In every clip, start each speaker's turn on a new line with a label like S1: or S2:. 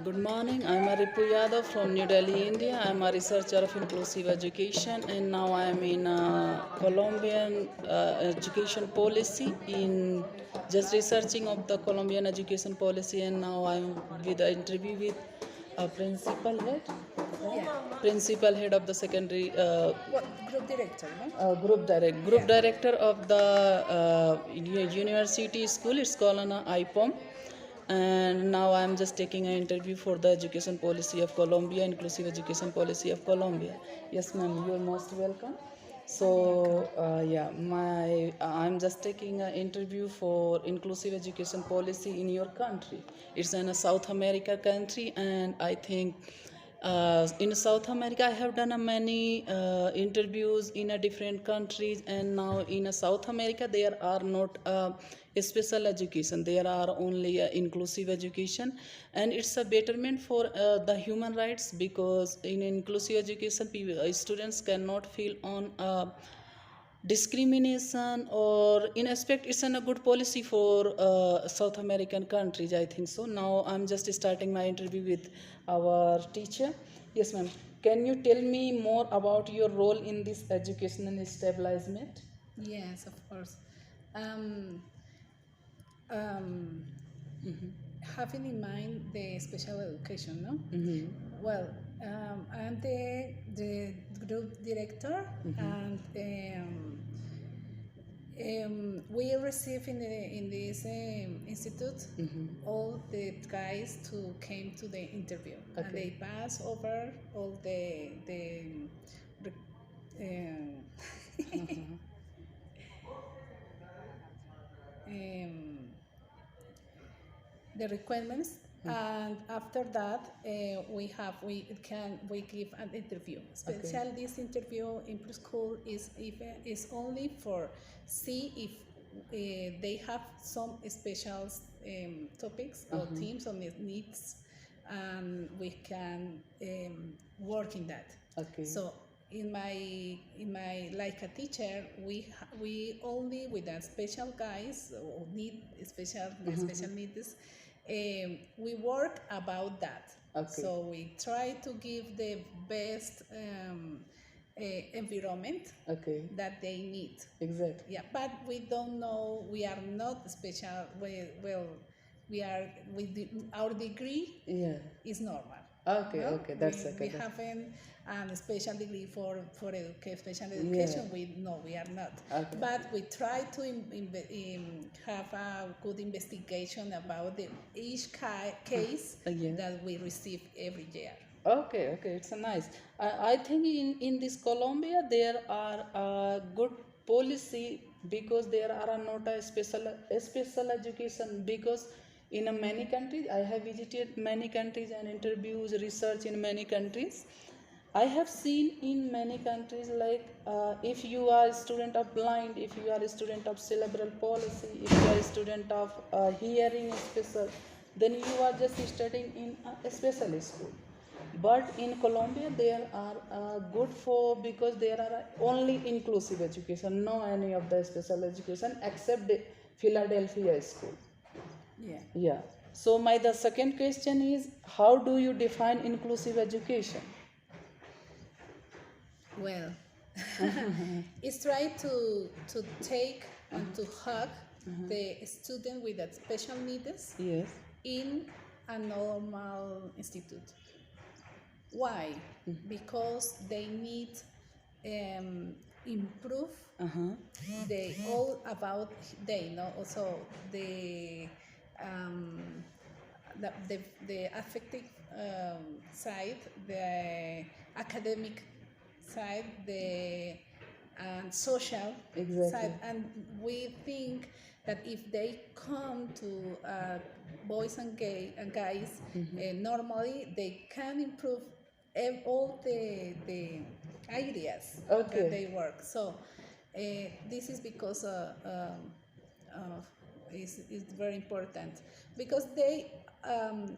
S1: Good morning. I'm Rippu Yadav from New Delhi, India. I'm a researcher of inclusive education, and now I'm in Colombian education policy. In just researching of the Colombian education policy, and now I'm with an interview with a principal head,
S2: Yeah.
S1: principal head of the secondary
S2: What group director, no?
S1: group director of the university school. It's called an IPARM, and now I'm just taking an interview for the education policy of Colombia, inclusive education policy of Colombia. Yes, ma'am, you're most welcome. So yeah, I'm just taking an interview for inclusive education policy in your country. It's in a South America country, and I think in South America, I have done many interviews in different countries, and now in South America, there are not special education. There are only inclusive education, and it's a betterment for the human rights, because in inclusive education, students cannot feel on discrimination, or in aspect it's a good policy for South American countries, I think so. Now I'm just starting my interview with our teacher. Yes, ma'am, can you tell me more about your role in this educational establishment?
S2: Yes, of course. Um, um, Having in mind the special education, no? Well, I'm the group director, and we receive in this institute all the guys to came to the interview, and
S1: Okay.
S2: they pass over all the um, the requirements, and after that we give an interview. Especially this interview in preschool is only for see if they have some special topics or themes or needs, and we can work in that.
S1: Okay.
S2: So in my like a teacher, we only with the special guys or need special needs, we work about that.
S1: Okay.
S2: So we try to give the best environment
S1: Okay.
S2: that they need.
S1: Exactly.
S2: Yeah, but we don't know. We are not special. We are with our degree.
S1: Yeah.
S2: Is normal.
S1: Okay.
S2: No?
S1: Okay. That's okay.
S2: We haven't a special degree for special education.
S1: Yeah.
S2: We are not.
S1: Okay.
S2: But we try to have a good investigation about each case
S1: Yeah.
S2: that we receive every year.
S1: Okay, okay, it's a nice. I think in this Colombia there are good policy, because there are not a special education, because in many countries I have visited many countries and interviews research in many countries. I have seen in many countries, like if you are a student of blind, if you are a student of cerebral palsy, if you are a student of hearing special, then you are just studying in a special school. But in Colombia, there are good for, because there are only inclusive education, no any of the special education except the Philadelphia school.
S2: Yeah.
S1: Yeah. So the second question is, how do you define inclusive education?
S2: Well, it's try to take and to hug the student with that special needs
S1: Yes.
S2: in a normal institute. Why? Because they need improve they all about they know also um, the affective side, the academic side, the social
S1: Exactly.
S2: side, and we think that if they come to boys and guys, normally they can improve all the areas
S1: Okay.
S2: that they work. So this is because is very important, because they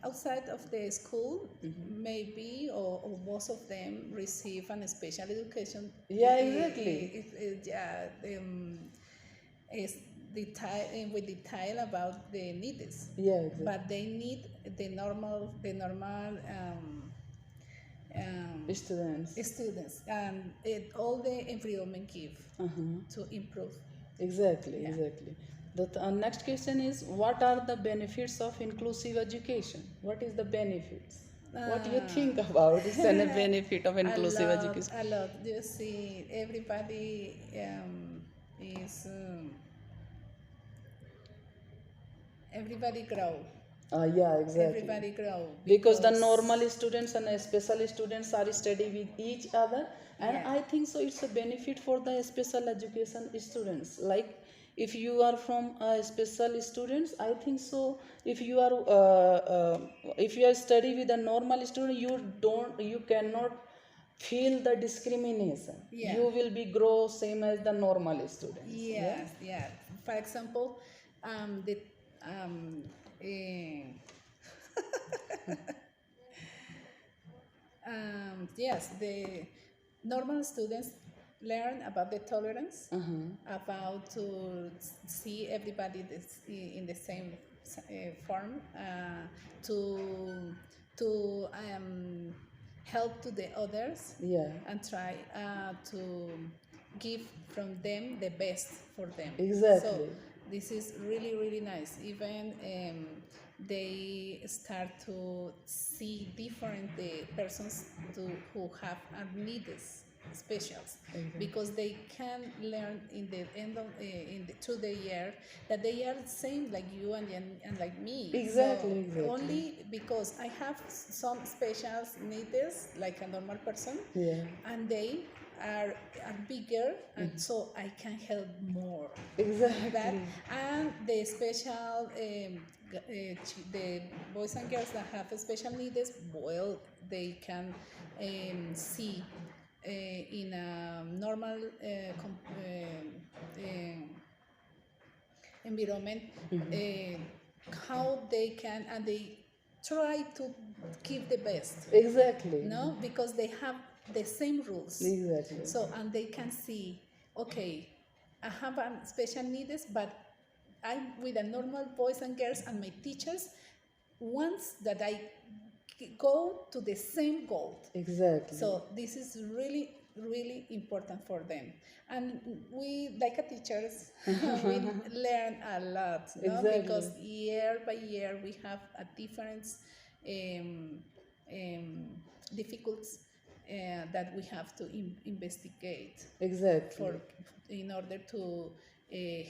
S2: outside of the school, maybe or most of them receive an special education.
S1: Yeah, exactly.
S2: Is detail with detail about the needs.
S1: Yeah, exactly.
S2: But they need the normal students, and all the environment give to improve.
S1: Exactly,
S2: Yeah.
S1: exactly. The next question is, what are the benefits of inclusive education? What is the benefits? What do you think about is a benefit of inclusive education?
S2: A lot. You see, everybody is everybody grow.
S1: Yeah, exactly.
S2: Everybody grow
S1: Because the normal students and special students are study with each other, and
S2: Yeah.
S1: I think so it's a benefit for the special education students. Like if you are from special students, I think so if you are if you are study with a normal student, you cannot feel the discrimination.
S2: Yeah.
S1: You will be grow same as the normal students.
S2: Yes, yeah. For example, the eh, yes, the normal students learn about the tolerance, about to see everybody in the same form, to help to the others,
S1: Yeah.
S2: and try to give from them the best for them.
S1: Exactly.
S2: So this is really really nice. Even they start to see different persons who have needs specials, because they can learn in the end of through the year that they are the same like you and like me.
S1: Exactly,
S2: So
S1: exactly.
S2: only because I have some special needs like a normal person,
S1: Yeah.
S2: and they are bigger, and so I can help more.
S1: Exactly.
S2: That, and the special the boys and girls that have special needs, well, they can see in a normal environment how they can, and they try to give the best.
S1: Exactly.
S2: No, because they have the same rules.
S1: Exactly.
S2: So, and they can see, okay, I have a special needs, but I'm with a normal boys and girls, and my teachers wants that I go to the same goal.
S1: Exactly.
S2: So this is really really important for them, and we like a teachers we learn a lot, no?
S1: Exactly.
S2: Because year by year we have a different um, um, difficulties that we have to investigate
S1: Exactly.
S2: for in order to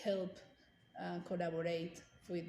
S2: help collaborate with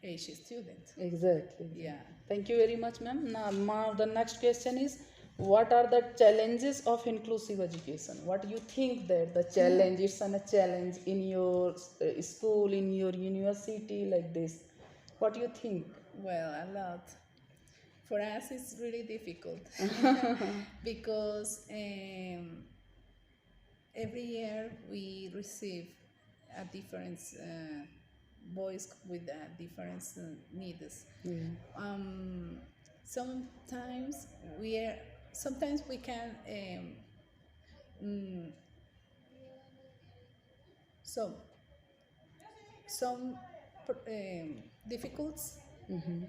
S2: Asian students.
S1: Exactly.
S2: Yeah.
S1: Thank you very much, ma'am. Now, the next question is, what are the challenges of inclusive education? What do you think that the challenge, it's a challenge in your school, in your university, like this? What do you think?
S2: Well, a lot. For us, it's really difficult because every year we receive a different boys with different needs. Sometimes sometimes we can mm, so some difficulties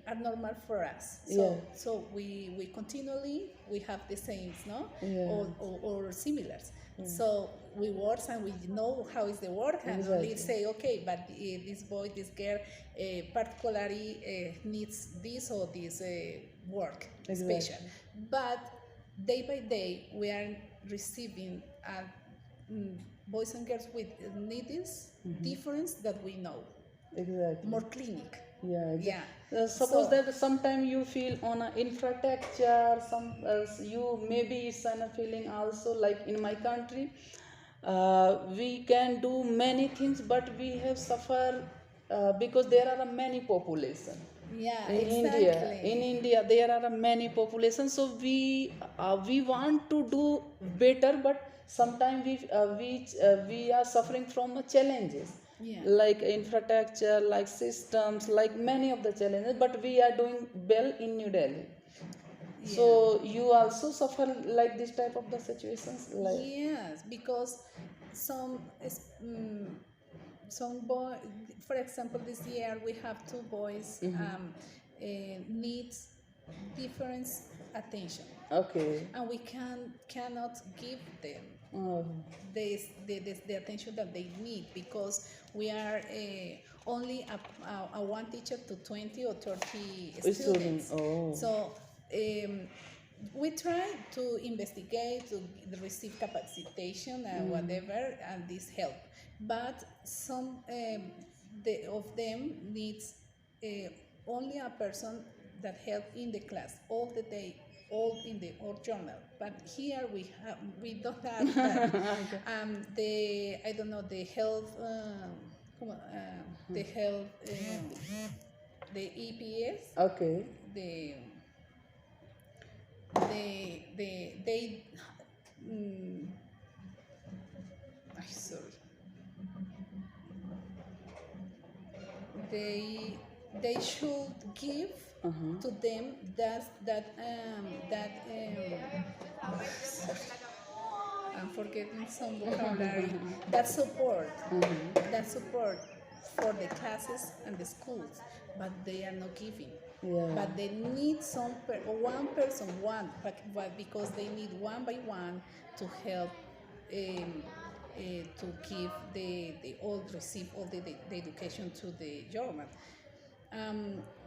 S2: are normal for us. So
S1: Yeah.
S2: so we continually we have the same, no?
S1: Yeah.
S2: Or similars. So we work and we know how is the work, and only
S1: Exactly.
S2: say, okay, but this boy, this girl particularly needs this or this work
S1: Exactly.
S2: special. But day by day we are receiving boys and girls with needs difference that we know.
S1: Exactly.
S2: More clinic.
S1: Yeah, exactly.
S2: Yeah.
S1: Suppose
S2: So-
S1: that sometime you feel on a infrastructure, some you maybe it's a feeling also like in my country, we can do many things, but we have suffer because there are many population.
S2: Yeah,
S1: In
S2: exactly.
S1: India, there are many populations, so we want to do better, but sometimes we are suffering from challenges.
S2: Yeah.
S1: Like infrastructure, like systems, like many of the challenges, but we are doing well in New Delhi. So you also suffer like this type of the situations, like
S2: Yes, because some some boy, for example, this year we have two boys needs different attention,
S1: Okay.
S2: and we cannot give them
S1: Oh.
S2: the attention that they need, because we are only a one teacher to 20 or 30 students.
S1: Oh.
S2: So we try to investigate, to receive capacitation and whatever, and this help. But some of them needs only a person that help in the class all the day, all in the all journal. But here we don't have that. The I don't know the health. The health. The EPS.
S1: Okay.
S2: They sorry, they should give to them sorry, I'm forgetting some vocabulary, that support for the classes and the schools, but they are not giving.
S1: Yeah.
S2: But they need one person, but because they need one by one to help to give receive all the education to the German.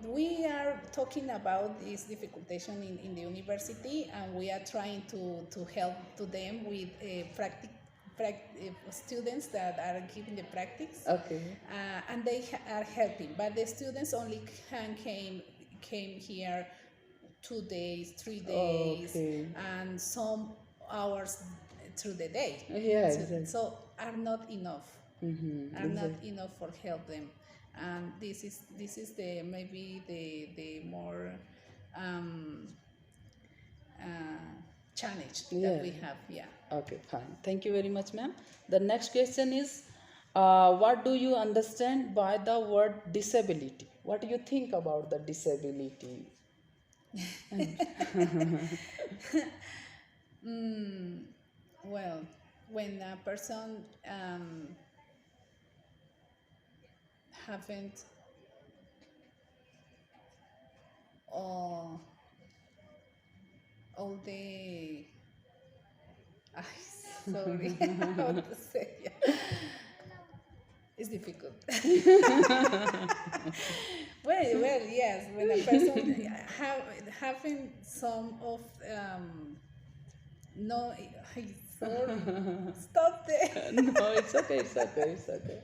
S2: We are talking about this difficultation in the university, and we are trying to help to them with students that are giving the practice.
S1: Okay.
S2: And they are helping, but the students only came here 2 days, 3 days,
S1: Okay.
S2: and some hours through the day.
S1: Yeah, exactly.
S2: So are not enough. Are not
S1: Exactly.
S2: enough for help them, and this is the maybe the more challenge
S1: Yeah.
S2: that we have. Yeah.
S1: Okay, fine. Thank you very much, ma'am. The next question is, what do you understand by the word disability? What do you think about the disability?
S2: Well, when a person haven't all the sorry how to say, yeah. It's difficult. well, yes, when a person having some of no, sorry, stop there.
S1: No, it's okay, it's okay, it's okay.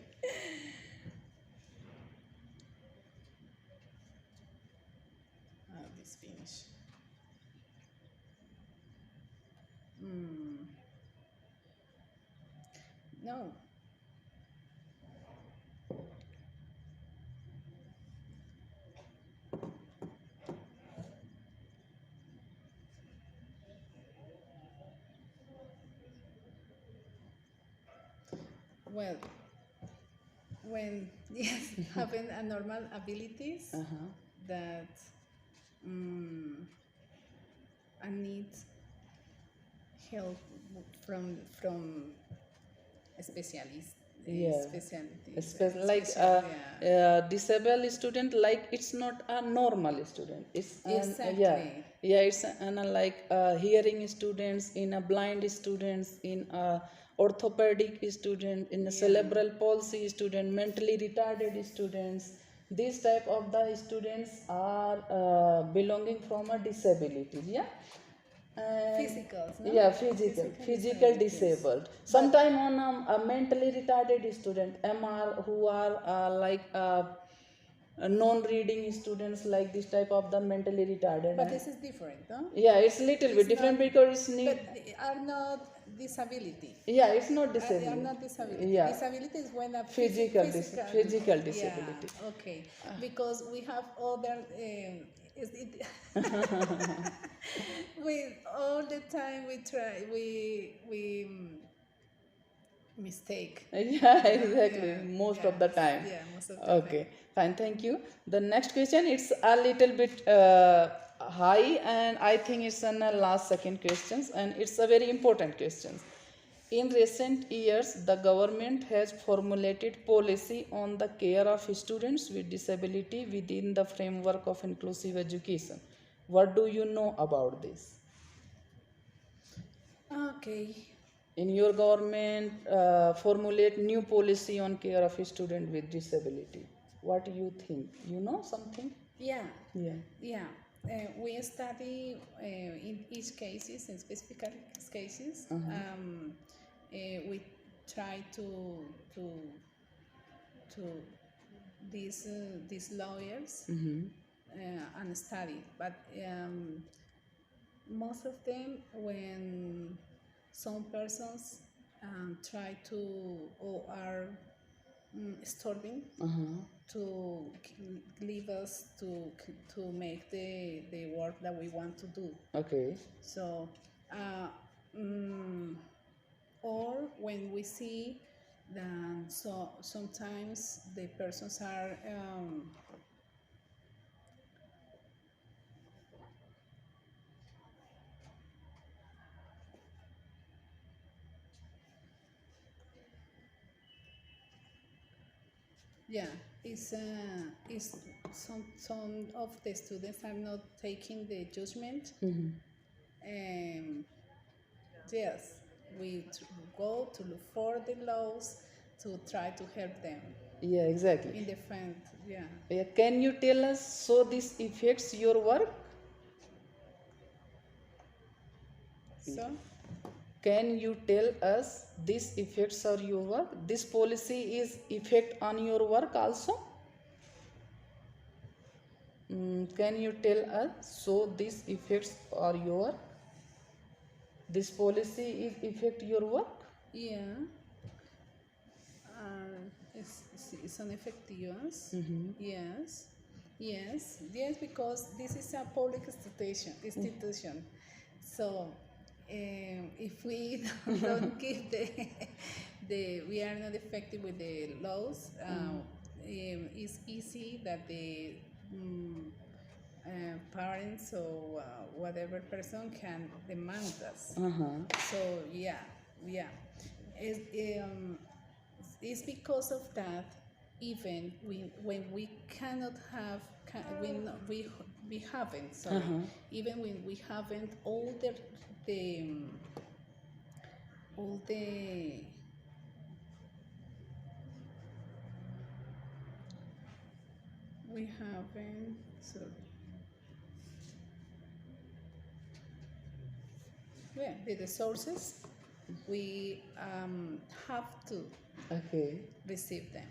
S2: This finish. No. Well, when yes, having a normal abilities that I need help from a specialist.
S1: Yeah.
S2: Specialties.
S1: Like
S2: yeah.
S1: disabled student, like it's not a normal student. It's
S2: Exactly.
S1: yeah, it's like hearing students, in a blind students, in a orthopedic student, in a cerebral palsy student, mentally retarded students. These type of the students are belonging from a disability. Yeah.
S2: Physicals, no?
S1: Yeah, physical disabled. Sometime on a mentally retarded student, MR, who are non-reading students, like this type of the mentally retarded.
S2: But this is different, no?
S1: Yeah, it's little bit different because it's need.
S2: But they are not disability.
S1: Yeah, it's not
S2: They
S1: disability.
S2: are not disability.
S1: Yeah.
S2: Disability is when a
S1: Physical disability.
S2: Yeah, okay. Because we have other. We all the time we try we mistake.
S1: Yeah, exactly.
S2: Yeah,
S1: Most
S2: yeah.
S1: of the time.
S2: Yeah, most of the
S1: Okay, fine. Thank you. The next question, it's a little bit high, and I think it's in the last second questions, and it's a very important question. In recent years, the government has formulated policy on the care of students with disability within the framework of inclusive education. What do you know about this?
S2: Okay.
S1: In your government, formulate new policy on care of student with disability. What do you think? You know something?
S2: Yeah.
S1: Yeah.
S2: Yeah. We study in each cases, in specific cases. We try to to these lawyers and study, but most of them, when some persons try to or are disturbing to leave us to make the work that we want to do.
S1: Okay.
S2: So, mm, or when we see that sometimes the persons are yeah, is some of the students are not taking the judgment. Yes, we go to look for the laws to try to help them
S1: Yeah, exactly.
S2: in the front. Yeah.
S1: Yeah, can you tell us so this affects your work?
S2: So
S1: Can you tell us this affects or your work? This policy is effect on your work also? Can you tell us so this affects or your work? This policy is affect your work?
S2: yeah, it's an effective. Yes, yes, because this is a public institution. So if we don't give we are not effective with the laws. It's easy that the parents or whatever person can demand us. So yeah, it's, it's because of that. Even when we cannot have, we haven't. Sorry, even when we haven't the all the we haven't. Sorry. Yeah, the resources, we have to
S1: Okay.
S2: receive them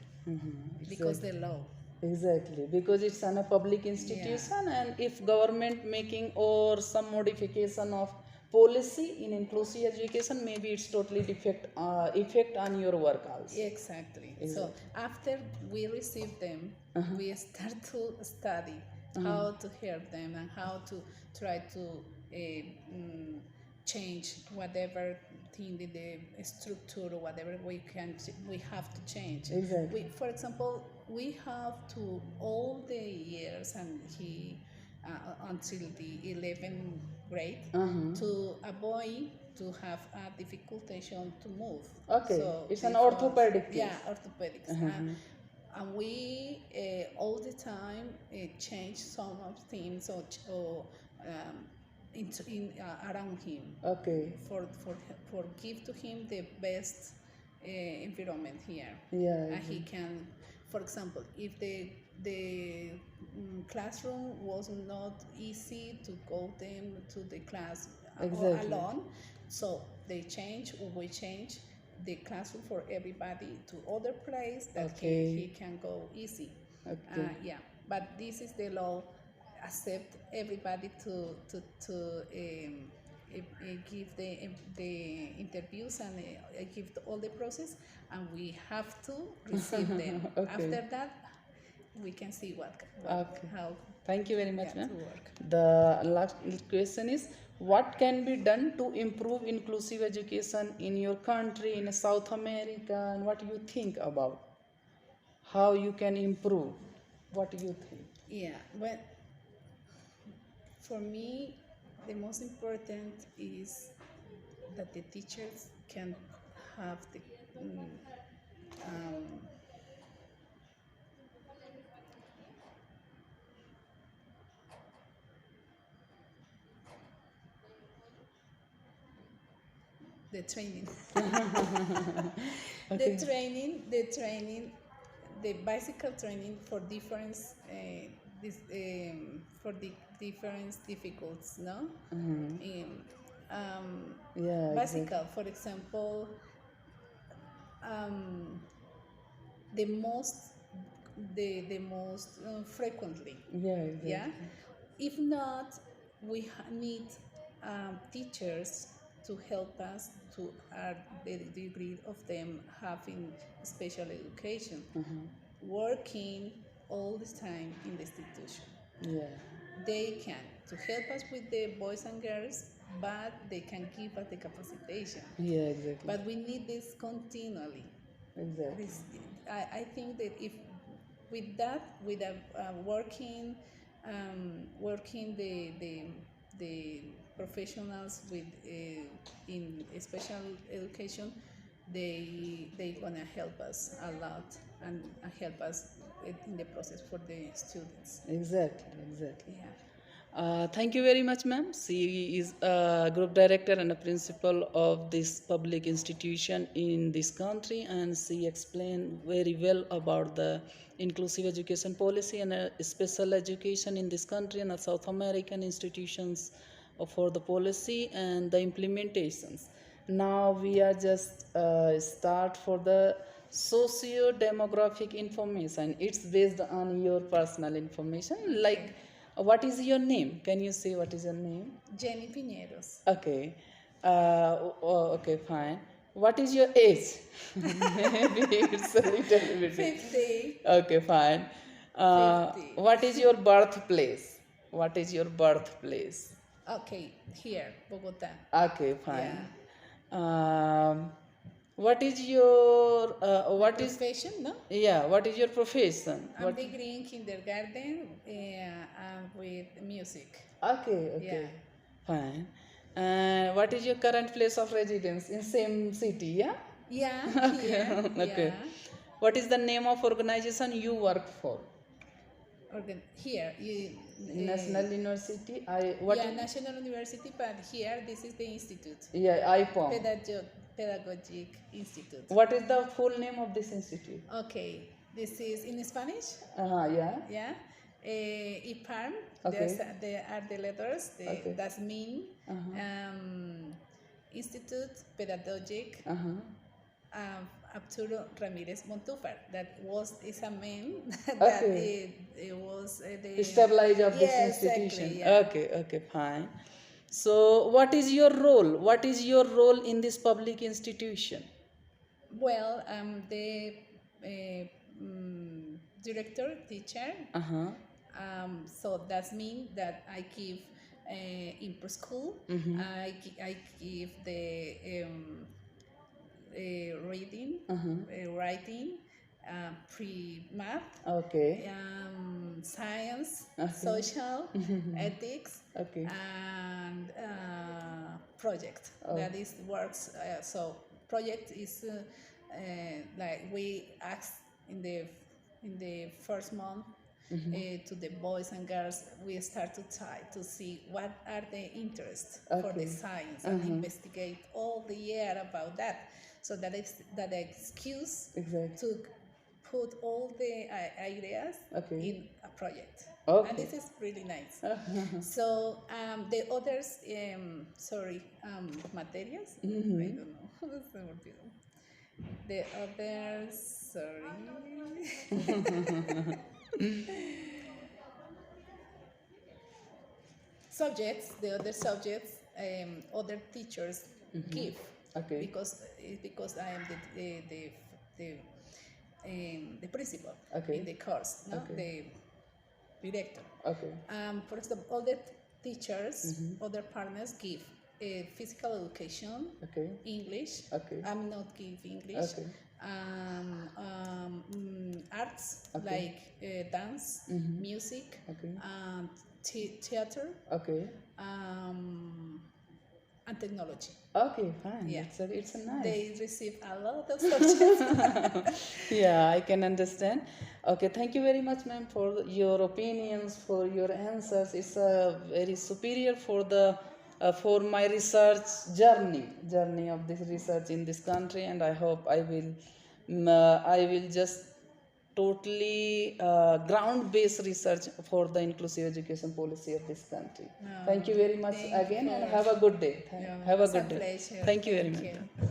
S2: because
S1: Exactly.
S2: the law.
S1: Exactly, because it's an a public institution, and if government making or some modification of policy in inclusive education, maybe it's totally effect on your work also.
S2: Exactly. So
S1: Exactly.
S2: after we receive them, we start to study how to help them and how to try to change whatever thing in the structure or whatever we have to change.
S1: Exactly.
S2: For example, we have to all the years and he until the 11th grade to avoid to have a difficulty to move.
S1: Okay,
S2: So
S1: it's an
S2: before,
S1: orthopedic thing.
S2: yeah, orthopedics. And we all the time change some of things or around him.
S1: Okay.
S2: For give to him the best environment here.
S1: Yeah.
S2: And he can, for example, if the classroom was not easy to go them to the class
S1: Exactly.
S2: alone, so they change or we change the classroom for everybody to other place that
S1: Okay.
S2: he can go easy.
S1: Okay.
S2: Yeah, but this is the law. Accept everybody to give the interviews and give all the process, and we have to receive them.
S1: Okay.
S2: After that, we can see what
S1: Okay.
S2: how
S1: Thank you very much,
S2: yeah,
S1: ma'am.
S2: to work.
S1: The last question is, what can be done to improve inclusive education in your country, in South America, and what you think about how you can improve? What do you think?
S2: Yeah, well, for me, the most important is that the teachers can have um, the training.
S1: Okay.
S2: The bicycle training for different for the different difficulties, no?
S1: Yeah,
S2: Bicycle, for example, um, the most the most frequently,
S1: Yeah, exactly.
S2: yeah. If not, we need teachers to help us to the degree of them having special education, working all the time in the institution.
S1: Yeah.
S2: They can to help us with the boys and girls, but they can give us the capacitation.
S1: Yeah, exactly.
S2: But we need this continually.
S1: Exactly.
S2: I think that if with that, with working the professionals with in special education, they gonna help us a lot and help us in the process for the students.
S1: Exactly.
S2: Yeah.
S1: Thank you very much, ma'am. She is a group director and a principal of this public institution in this country, and she explained very well about the inclusive education policy and special education in this country and the South American institutions for the policy and the implementations. Now we are just start for the socio-demographic information. It's based on your personal information, like what is your name? Can you say what is your name?
S2: Jenny Piñeros.
S1: Okay. Okay, fine. What is your age? Maybe it's a little bit.
S2: 50.
S1: Okay, fine.
S2: 50.
S1: What is your birthplace? What is your birthplace?
S2: Okay, here, Bogota.
S1: Okay, fine. What is your what is
S2: Profession, no?
S1: yeah? What is your profession?
S2: I'm
S1: What?
S2: degree in kindergarten with music.
S1: Okay,
S2: Yeah.
S1: fine. What is your current place of residence in same city? Yeah.
S2: Yeah, here.
S1: Okay.
S2: Yeah.
S1: What is the name of organization you work for?
S2: Here,
S1: National University. What?
S2: yeah, National University, but here this is the institute,
S1: Yeah, IPARM.
S2: Pedagogic Institute.
S1: What is the full name of this institute?
S2: Okay, this is in Spanish.
S1: Yeah.
S2: Yeah. IPARM.
S1: Okay.
S2: There are the letters.
S1: Okay.
S2: That mean Institute Pedagogic. Arturo Ramirez Montúfar. That is a man that
S1: Okay.
S2: it was the
S1: Stabilize of this institution.
S2: Exactly, yeah.
S1: Okay, fine. So, what is your role? What is your role in this public institution?
S2: Well, the director, teacher. So that means that I give in preschool. I give the reading, writing, pre-math,
S1: Okay.
S2: science,
S1: Okay.
S2: social, ethics,
S1: Okay.
S2: and project.
S1: Oh.
S2: That is works. So project is like we ask in the first month. To the boys and girls, we start to try to see what are the interests for the science and investigate all the year about that. So that is that excuse to put all the ideas in a project. And this is really nice. So the others, materias. I don't know. The others, subjects, the other subjects, other teachers give. Okay. Because I am the principal in the course, no? The director. Okay. For example, other teachers, other partners give physical education, English. I'm not give English. Arts like dance, music, theater. and technology.
S1: Okay, fine.
S2: Yeah.
S1: It's a nice.
S2: They receive a lot of subjects.
S1: Yeah, I can understand. Okay, thank you very much, ma'am, for your opinions, for your answers. It's very superior for my research journey of this research in this country, and I hope I will just totally ground-based research for the inclusive education policy of this country.
S2: No,
S1: Thank you very much
S2: thank you
S1: again, and
S2: for-
S1: have a good day.
S2: No,
S1: Have a
S2: it's
S1: good day.
S2: pleasure.
S1: Thank you very
S2: Thank
S1: much.
S2: you.